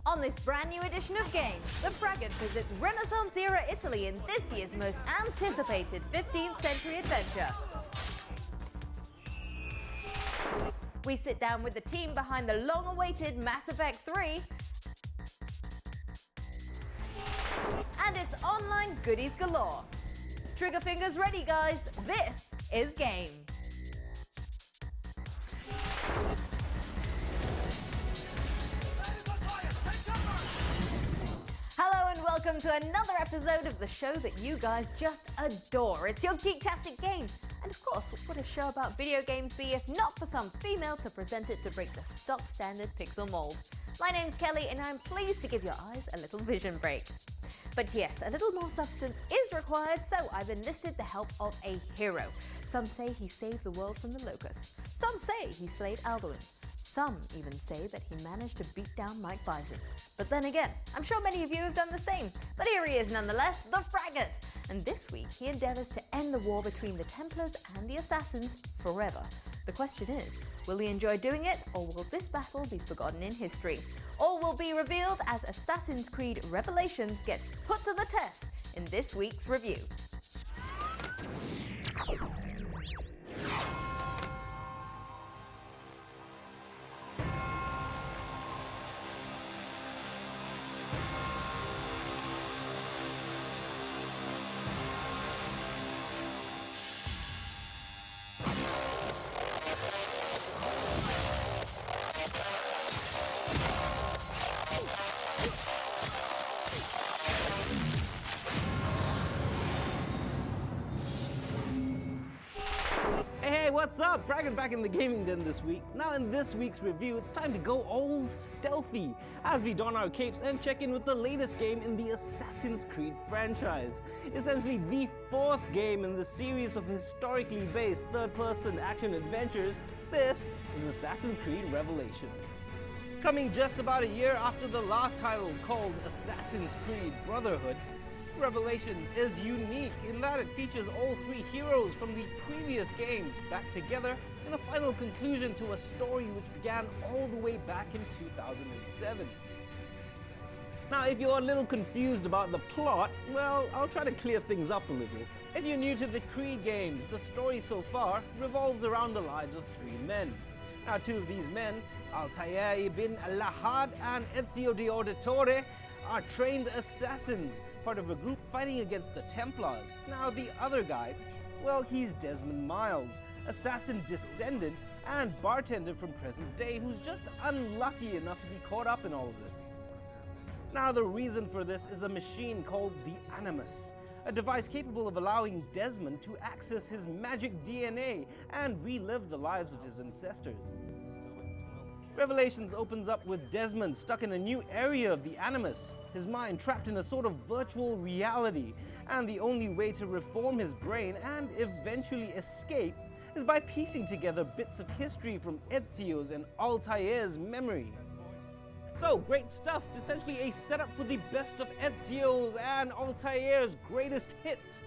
On this brand new edition of Games, the Fragate visits Renaissance-era Italy in this year's most anticipated 15th century adventure. We sit down with the team behind the long-awaited Mass Effect 3, and it's online goodies galore. Trigger fingers ready, guys. This is Game. Hello and welcome to another episode of the show that you guys just adore. It's your Geektastic Game. And of course, what would a show about video games be if not for some female to present it to break the stock standard pixel mold? My name's Kelly and I'm pleased to give your eyes a little vision break. But yes, a little more substance is required, so I've enlisted the help of a hero. Some say he saved the world from the locusts. Some say he slayed Alduin. Some even say that he managed to beat down Mike Bison. But then again, I'm sure many of you have done the same. But here he is nonetheless, the Fragate. And this week he endeavours to end the war between the Templars and the Assassins forever. The question is, will he enjoy doing it, or will this battle be forgotten in history? All will be revealed as Assassin's Creed Revelations gets put to the test in this week's review. Hey, what's up? Fragate back in the gaming den this week. Now in this week's review, it's time to go all stealthy as we don our capes and check in with the latest game in the Assassin's Creed franchise. Essentially the fourth game in the series of historically based third-person action adventures. This is Assassin's Creed Revelation. Coming just about a year after the last title called Assassin's Creed Brotherhood, Revelations is unique in that it features all three heroes from the previous games back together in a final conclusion to a story which began all the way back in 2007. Now, if you're a little confused about the plot, well, I'll try to clear things up a little. If you're new to the Creed games, the story so far revolves around the lives of three men. Now, two of these men, Altair ibn Lahad and Ezio de Auditore, are trained assassins, part of a group fighting against the Templars. Now the other guy, well, he's Desmond Miles, assassin descendant and bartender from present day who's just unlucky enough to be caught up in all of this. Now the reason for this is a machine called the Animus, a device capable of allowing Desmond to access his magic DNA and relive the lives of his ancestors. Revelations opens up with Desmond stuck in a new area of the Animus, his mind trapped in a sort of virtual reality, and the only way to reform his brain and eventually escape is by piecing together bits of history from Ezio's and Altair's memory. So, great stuff, essentially a setup for the best of Ezio's and Altair's greatest hits.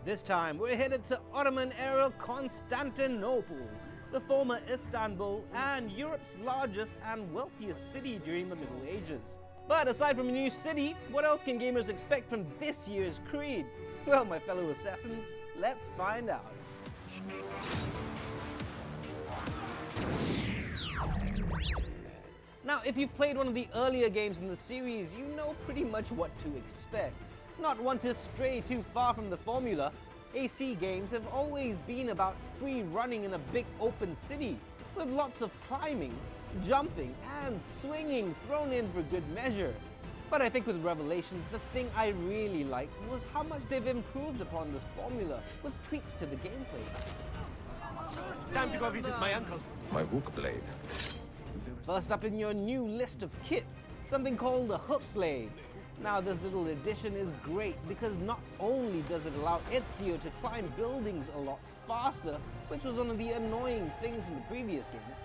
This time, we're headed to Ottoman-era Constantinople, the former Istanbul and Europe's largest and wealthiest city during the Middle Ages. But aside from a new city, what else can gamers expect from this year's Creed? Well, my fellow assassins, let's find out. Now, if you've played one of the earlier games in the series, you know pretty much what to expect. Not one to stray too far from the formula, AC games have always been about free running in a big open city, with lots of climbing, jumping, and swinging thrown in for good measure. But I think with Revelations, the thing I really liked was how much they've improved upon this formula with tweaks to the gameplay. Time to go visit my uncle. My hook blade. First up in your new list of kit, something called the Hook Blade. Now this little addition is great because not only does it allow Ezio to climb buildings a lot faster, which was one of the annoying things from the previous games,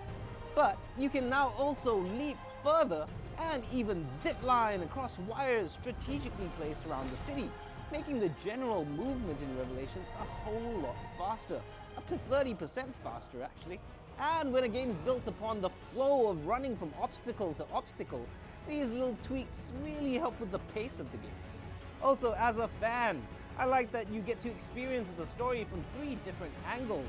but you can now also leap further and even zip line across wires strategically placed around the city, making the general movement in Revelations a whole lot faster, up to 30% faster actually. And when a game's built upon the flow of running from obstacle to obstacle, These little tweaks really help with the pace of the game. Also, as a fan, I like that you get to experience the story from 3 different angles,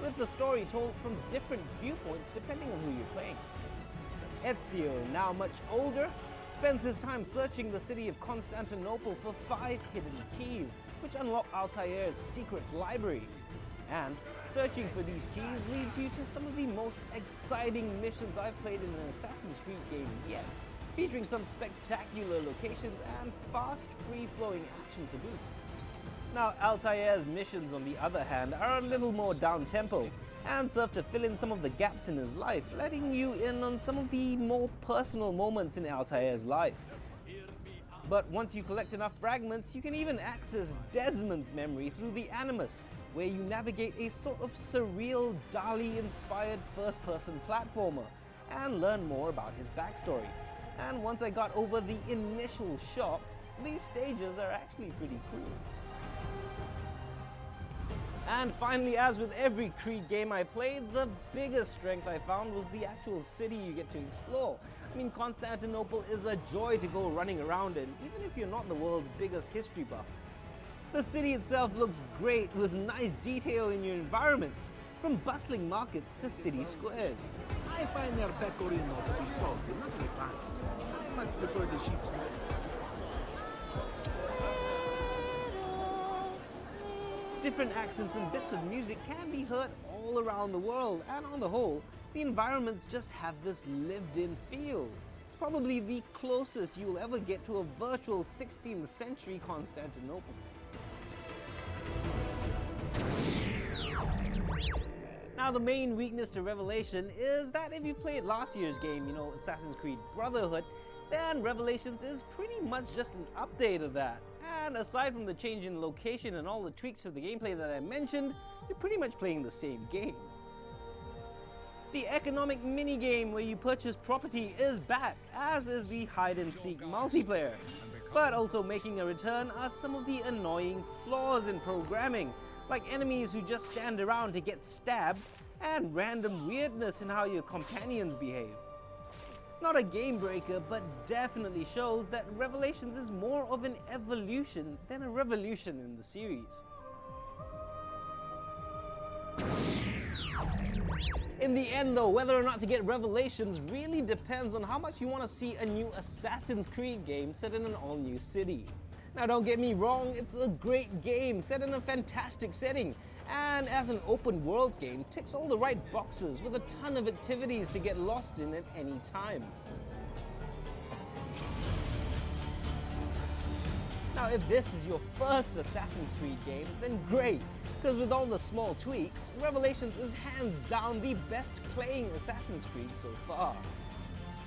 with the story told from different viewpoints depending on who you're playing. Ezio, now much older, spends his time searching the city of Constantinople for 5 hidden keys, which unlock Altair's secret library. And searching for these keys leads you to some of the most exciting missions I've played in an Assassin's Creed game yet, featuring some spectacular locations and fast, free-flowing action to boot. Now, Altair's missions, on the other hand, are a little more down-tempo and serve to fill in some of the gaps in his life, letting you in on some of the more personal moments in Altair's life. But once you collect enough fragments, you can even access Desmond's memory through the Animus, where you navigate a sort of surreal Dali-inspired first-person platformer and learn more about his backstory. And once I got over the initial shock, these stages are actually pretty cool. And finally, as with every Creed game I played, the biggest strength I found was the actual city you get to explore. I mean, Constantinople is a joy to go running around in, even if you're not the world's biggest history buff. The city itself looks great with nice detail in your environments, from bustling markets to city squares. I find their pecorino to be salty, not refined. I much prefer the sheep's milk. Different accents and bits of music can be heard all around the world, and on the whole, the environments just have this lived-in feel. It's probably the closest you'll ever get to a virtual 16th century Constantinople. Now, the main weakness to Revelation is that if you played last year's game, Assassin's Creed Brotherhood, then Revelations is pretty much just an update of that. And aside from the change in location and all the tweaks to the gameplay that I mentioned, you're pretty much playing the same game. The economic minigame where you purchase property is back, as is the hide-and-seek multiplayer. But also making a return are some of the annoying flaws in programming, like enemies who just stand around to get stabbed, and random weirdness in how your companions behave. Not a game breaker, but definitely shows that Revelations is more of an evolution than a revolution in the series. In the end though, whether or not to get Revelations really depends on how much you want to see a new Assassin's Creed game set in an all-new city. Now don't get me wrong, it's a great game set in a fantastic setting, and as an open world game ticks all the right boxes with a ton of activities to get lost in at any time. Now if this is your first Assassin's Creed game, then great, because with all the small tweaks, Revelations is hands down the best playing Assassin's Creed so far.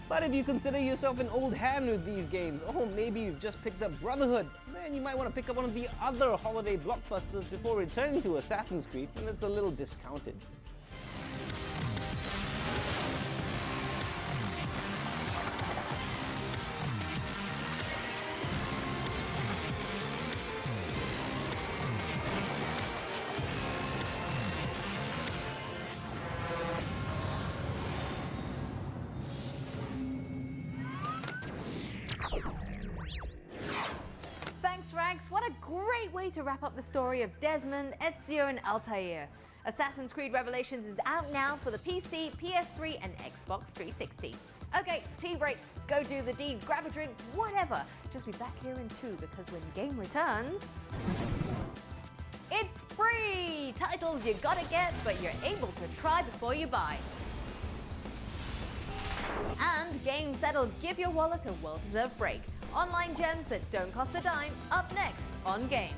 But if you consider yourself an old hand with these games, or maybe you've just picked up Brotherhood, then you might want to pick up one of the other holiday blockbusters before returning to Assassin's Creed when it's a little discounted. Thanks, Rags. What a great way to wrap up the story of Desmond, Ezio, and Altair. Assassin's Creed Revelations is out now for the PC, PS3, and Xbox 360. Okay, pee break, go do the deed, grab a drink, whatever. Just be back here in 2 because when the game returns, it's free! Titles you gotta get, but you're able to try before you buy. And games that'll give your wallet a well-deserved break. Online gems that don't cost a dime, up next on Game.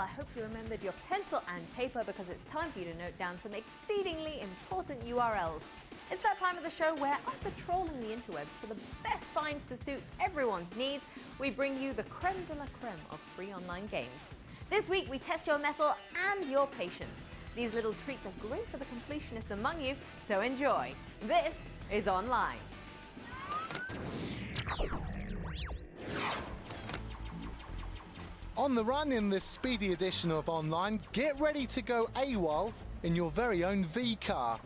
I hope you remembered your pencil and paper because it's time for you to note down some exceedingly important URLs. It's that time of the show where, after trolling the interwebs for the best finds to suit everyone's needs, we bring you the creme de la creme of free online games. This week, we test your mettle and your patience. These little treats are great for the completionists among you, so enjoy. This is Online. On the run in this speedy edition of Online, get ready to go AWOL in your very own V-car.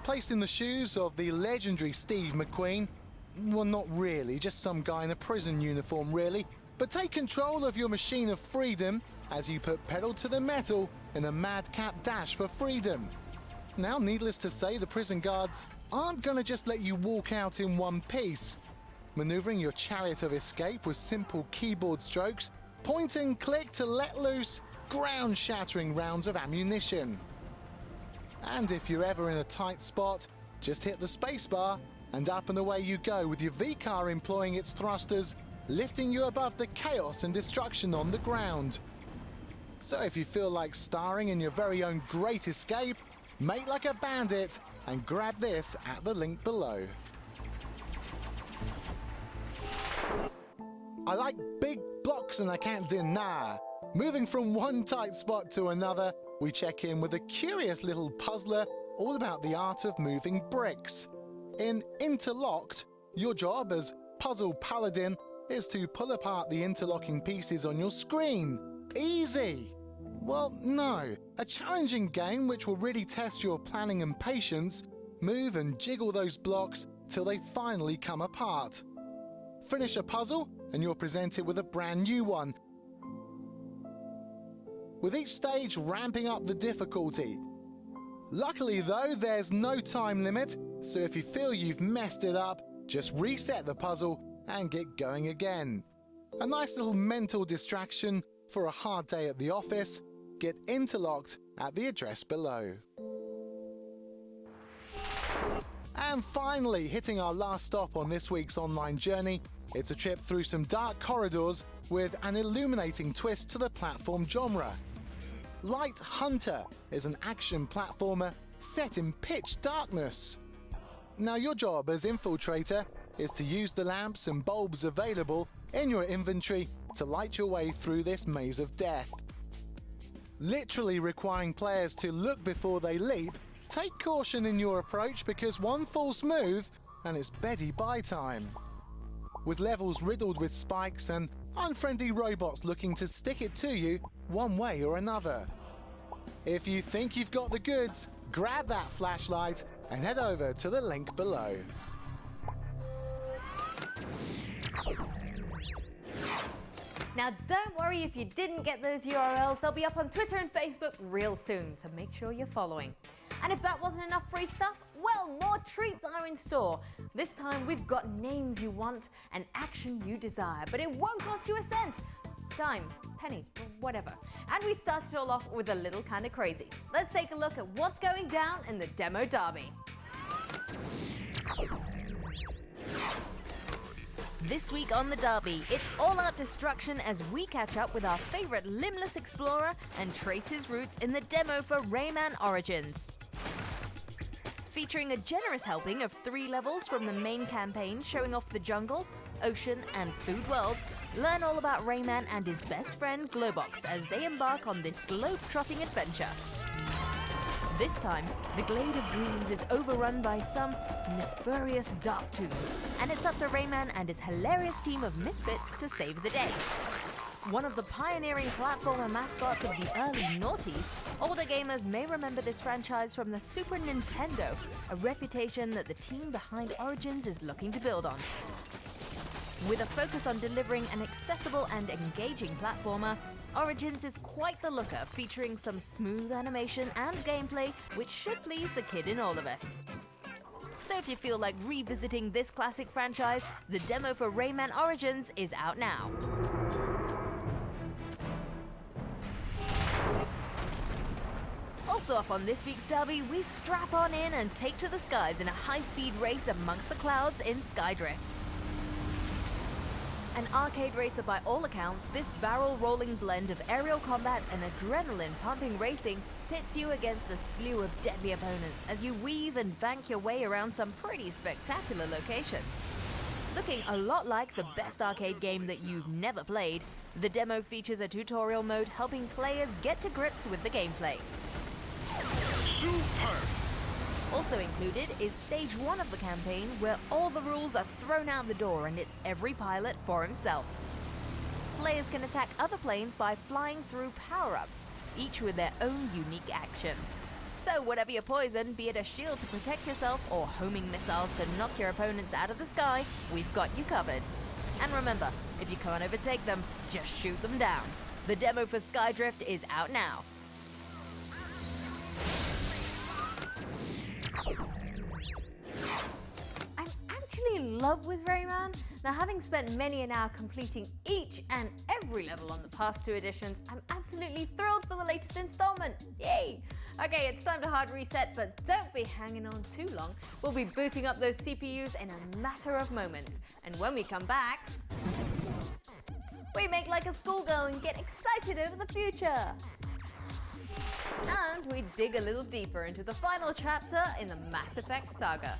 Placed in the shoes of the legendary Steve McQueen, well, not really, just some guy in a prison uniform, really. But take control of your machine of freedom as you put pedal to the metal in a madcap dash for freedom. Now, needless to say, the prison guards aren't going to just let you walk out in one piece. Maneuvering your chariot of escape with simple keyboard strokes, point and click to let loose ground-shattering rounds of ammunition. And if you're ever in a tight spot, just hit the spacebar and up and away you go with your V-car employing its thrusters, lifting you above the chaos and destruction on the ground. So if you feel like starring in your very own great escape, make like a bandit and grab this at the link below. I like big blocks and I can't deny. Moving from one tight spot to another, we check in with a curious little puzzler all about the art of moving bricks. In Interlocked, your job as Puzzle Paladin is to pull apart the interlocking pieces on your screen. Easy! Well, no. A challenging game which will really test your planning and patience. Move and jiggle those blocks till they finally come apart. Finish a puzzle and you're presented with a brand new one, with each stage ramping up the difficulty. Luckily though, there's no time limit, so if you feel you've messed it up, just reset the puzzle and get going again. A nice little mental distraction for a hard day at the office. Get Interlocked at the address below. And finally, hitting our last stop on this week's online journey, it's a trip through some dark corridors with an illuminating twist to the platform genre. Light Hunter is an action platformer set in pitch darkness. Now, your job as infiltrator is to use the lamps and bulbs available in your inventory to light your way through this maze of death. Literally requiring players to look before they leap, take caution in your approach because one false move and it's Betty bye time. With levels riddled with spikes and unfriendly robots looking to stick it to you one way or another. If you think you've got the goods, grab that flashlight and head over to the link below. Now, don't worry if you didn't get those URLs, they'll be up on Twitter and Facebook real soon, so make sure you're following. And if that wasn't enough free stuff, well, more treats are in store. This time we've got names you want and action you desire, but it won't cost you a cent. Dime, penny, whatever. And we start it all off with a little kind of crazy. Let's take a look at what's going down in the Demo Derby. This week on the Derby, it's all-out destruction as we catch up with our favorite limbless explorer and trace his roots in the demo for Rayman Origins. Featuring a generous helping of 3 levels from the main campaign showing off the jungle, ocean and food worlds, learn all about Rayman and his best friend Globox as they embark on this globe-trotting adventure. This time, the Glade of Dreams is overrun by some nefarious dark toons, and it's up to Rayman and his hilarious team of misfits to save the day. One of the pioneering platformer mascots of the early noughties, older gamers may remember this franchise from the Super Nintendo, a reputation that the team behind Origins is looking to build on. With a focus on delivering an accessible and engaging platformer, Origins is quite the looker, featuring some smooth animation and gameplay which should please the kid in all of us. So if you feel like revisiting this classic franchise, the demo for Rayman Origins is out now. Also up on this week's Derby, we strap on in and take to the skies in a high-speed race amongst the clouds in Skydrift. An arcade racer by all accounts, this barrel-rolling blend of aerial combat and adrenaline-pumping racing pits you against a slew of deadly opponents as you weave and bank your way around some pretty spectacular locations. Looking a lot like the best arcade game that you've never played, the demo features a tutorial mode helping players get to grips with the gameplay. Superb! Also included is stage 1 of the campaign, where all the rules are thrown out the door and it's every pilot for himself. Players can attack other planes by flying through power-ups, each with their own unique action. So whatever your poison, be it a shield to protect yourself or homing missiles to knock your opponents out of the sky, we've got you covered. And remember, if you can't overtake them, just shoot them down. The demo for Skydrift is out now. I'm actually in love with Rayman. Now, having spent many an hour completing each and every level on the past 2 editions, I'm absolutely thrilled for the latest installment. Yay! Okay, it's time to hard reset, but don't be hanging on too long. We'll be booting up those CPUs in a matter of moments. And when we come back, we make like a schoolgirl and get excited over the future. And we dig a little deeper into the final chapter in the Mass Effect saga.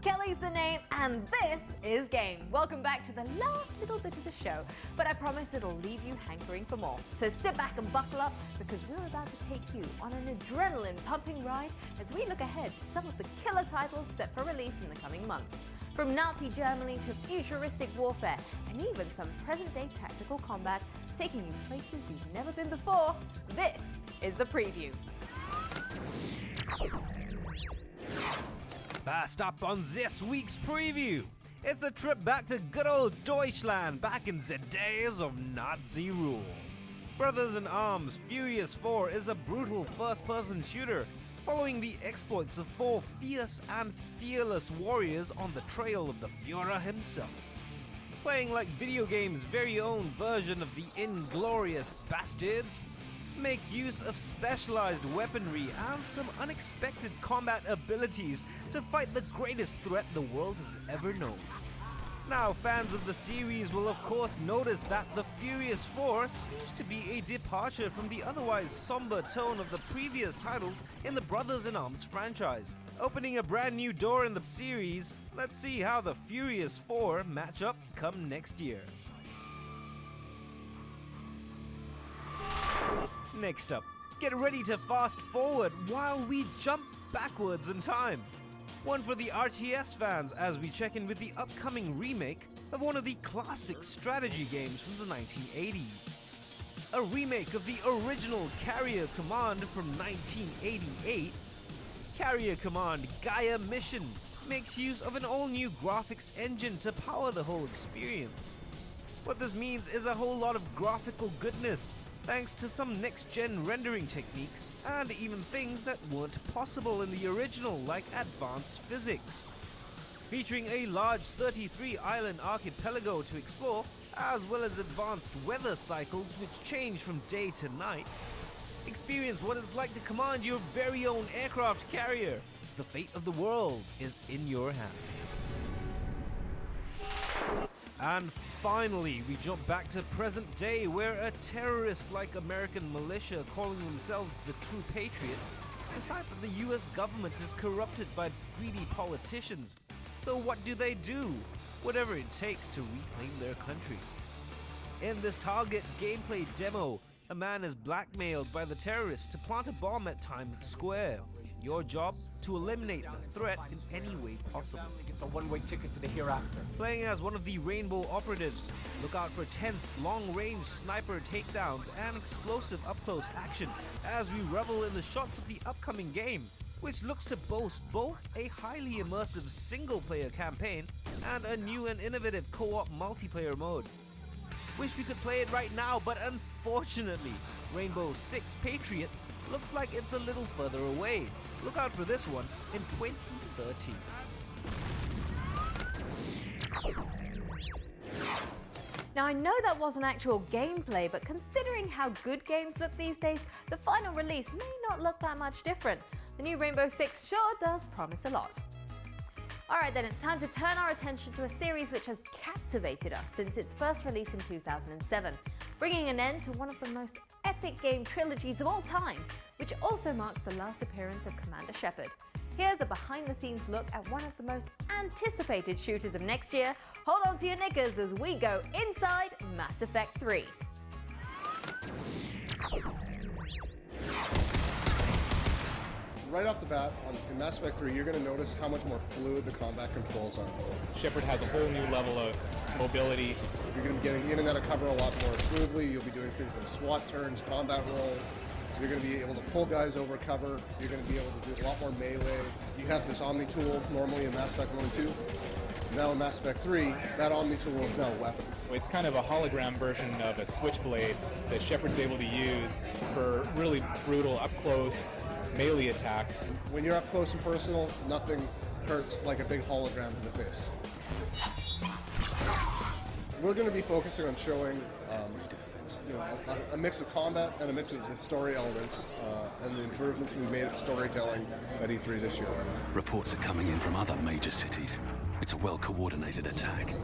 Kelly's the name, and this is Game. Welcome back to the last little bit of the show, but I promise it'll leave you hankering for more. So sit back and buckle up, because we're about to take you on an adrenaline-pumping ride as we look ahead to some of the killer titles set for release in the coming months. From Nazi Germany to futuristic warfare, and even some present-day tactical combat, taking you places you've never been before, this is the preview. First up on this week's preview, it's a trip back to good old Deutschland, back in the days of Nazi rule. Brothers in Arms Furious 4 is a brutal first-person shooter following the exploits of 4 fierce and fearless warriors on the trail of the Führer himself. Playing like video game's very own version of the Inglorious Bastards, make use of specialized weaponry and some unexpected combat abilities to fight the greatest threat the world has ever known. Now, fans of the series will of course notice that the Furious 4 seems to be a departure from the otherwise somber tone of the previous titles in the Brothers in Arms franchise. Opening a brand new door in the series, let's see how the Furious 4 match up come next year. Next up, get ready to fast forward while we jump backwards in time. One for the RTS fans as we check in with the upcoming remake of one of the classic strategy games from the 1980s. A remake of the original Carrier Command from 1988, Carrier Command Gaia Mission makes use of an all-new graphics engine to power the whole experience. What this means is a whole lot of graphical goodness, thanks to some next-gen rendering techniques, and even things that weren't possible in the original, like advanced physics. Featuring a large 33-island archipelago to explore, as well as advanced weather cycles which change from day to night. Experience what it's like to command your very own aircraft carrier. The fate of the world is in your hands. And finally, we jump back to present day, where a terrorist-like American militia calling themselves the True Patriots decide that the US government is corrupted by greedy politicians. So what do? Whatever it takes to reclaim their country. In this Target gameplay demo, a man is blackmailed by the terrorists to plant a bomb at Times Square. Your job? To eliminate the threat in any way possible. It's a one-way ticket to the hereafter. Playing as one of the Rainbow Operatives, look out for tense, long-range sniper takedowns and explosive up-close action as we revel in the shots of the upcoming game, which looks to boast both a highly immersive single-player campaign and a new and innovative co-op multiplayer mode. Wish we could play it right now, but unfortunately, Rainbow Six Patriots looks like it's a little further away. Look out for this one in 2013. Now, I know that wasn't actual gameplay, but considering how good games look these days, the final release may not look that much different. The new Rainbow Six sure does promise a lot. Alright then, it's time to turn our attention to a series which has captivated us since its first release in 2007, bringing an end to one of the most epic game trilogies of all time, which also marks the last appearance of Commander Shepard. Here's a behind-the-scenes look at one of the most anticipated shooters of next year. Hold on to your knickers as we go inside Mass Effect 3. Right off the bat, in Mass Effect 3, you're going to notice how much more fluid the combat controls are. Shepard has a whole new level of mobility. You're going to be getting in and out of cover a lot more smoothly. You'll be doing things like SWAT turns, combat rolls. You're going to be able to pull guys over cover. You're going to be able to do a lot more melee. You have this Omni tool normally in Mass Effect 1 and 2. Now in Mass Effect 3, that Omni tool is now a weapon. It's kind of a hologram version of a switchblade that Shepard's able to use for really brutal, up-close melee attacks. When you're up close and personal, nothing hurts like a big hologram to the face. We're going to be focusing on showing a mix of combat and a mix of the story elements and the improvements we made at storytelling at E3 this year. Reports are coming in from other major cities. It's a well-coordinated attack.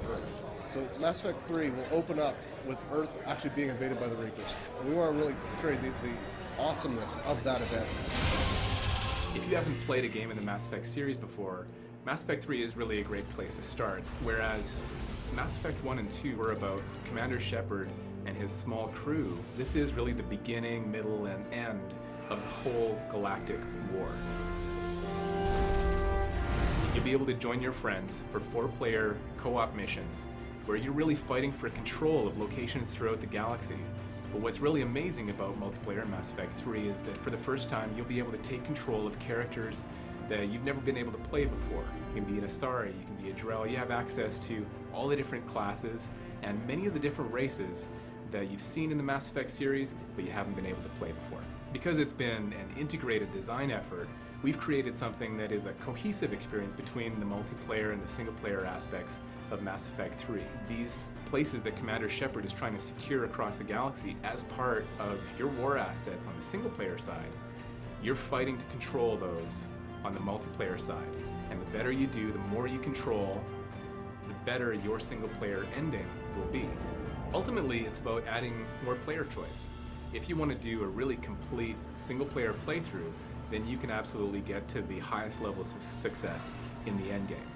So Mass Effect 3 will open up with Earth actually being invaded by the Reapers. And we want to really portray the awesomeness of that event. If you haven't played a game in the Mass Effect series before, Mass Effect 3 is really a great place to start. Whereas Mass Effect 1 and 2 were about Commander Shepard and his small crew, this is really the beginning, middle, and end of the whole galactic war. You'll be able to join your friends for 4-player co-op missions where you're really fighting for control of locations throughout the galaxy. But what's really amazing about multiplayer in Mass Effect 3 is that for the first time you'll be able to take control of characters that you've never been able to play before. You can be an Asari, you can be a Drell, you have access to all the different classes and many of the different races that you've seen in the Mass Effect series, but you haven't been able to play before. Because it's been an integrated design effort, we've created something that is a cohesive experience between the multiplayer and the single-player aspects of Mass Effect 3. These places that Commander Shepard is trying to secure across the galaxy as part of your war assets on the single-player side, you're fighting to control those on the multiplayer side. And the better you do, the more you control, the better your single-player ending will be. Ultimately, it's about adding more player choice. If you want to do a really complete single-player playthrough, then you can absolutely get to the highest levels of success in the endgame.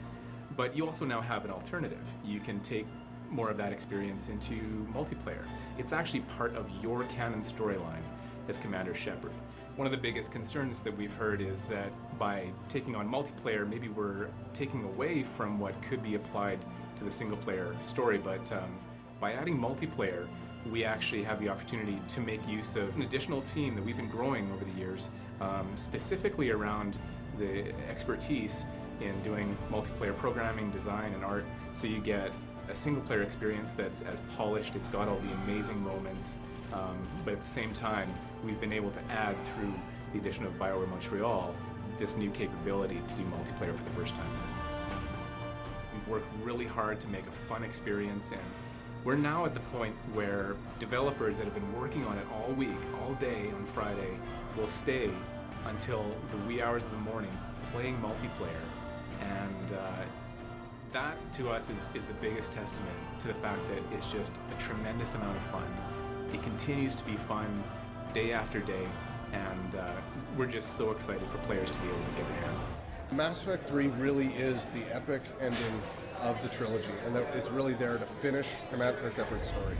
But you also now have an alternative. You can take more of that experience into multiplayer. It's actually part of your canon storyline as Commander Shepard. One of the biggest concerns that we've heard is that by taking on multiplayer, maybe we're taking away from what could be applied to the single-player story, but by adding multiplayer, we actually have the opportunity to make use of an additional team that we've been growing over the years, specifically around the expertise in doing multiplayer programming, design, and art, so you get a single-player experience that's as polished, it's got all the amazing moments, but at the same time, we've been able to add through the addition of BioWare Montreal this new capability to do multiplayer for the first time. We've worked really hard to make a fun experience, and we're now at the point where developers that have been working on it all week, all day on Friday, will stay until the wee hours of the morning playing multiplayer. And that, to us, is the biggest testament to the fact that it's just a tremendous amount of fun. It continues to be fun day after day, and we're just so excited for players to be able to get their hands on it. Mass Effect 3 really is the epic ending of the trilogy, and that it's really there to finish Commander Shepard's story.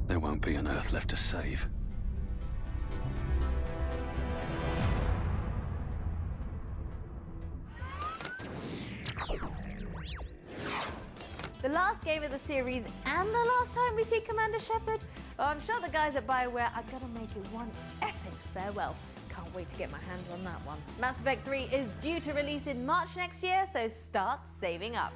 There won't be an Earth left to save. The last game of the series and the last time we see Commander Shepard? Well, I'm sure the guys at BioWare are gonna make it one epic farewell. can't wait to get my hands on that one. Mass Effect 3 is due to release in March next year, so start saving up.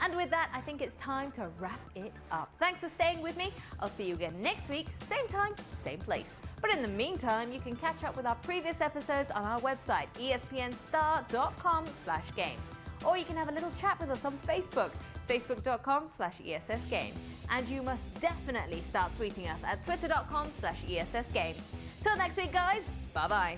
And with that, I think it's time to wrap it up. Thanks for staying with me. I'll see you again next week, same time, same place. But in the meantime, you can catch up with our previous episodes on our website, espnstar.com/game. Or you can have a little chat with us on Facebook, facebook.com/ESSGame. And you must definitely start tweeting us at twitter.com/ESSGame. Till next week, guys, bye-bye.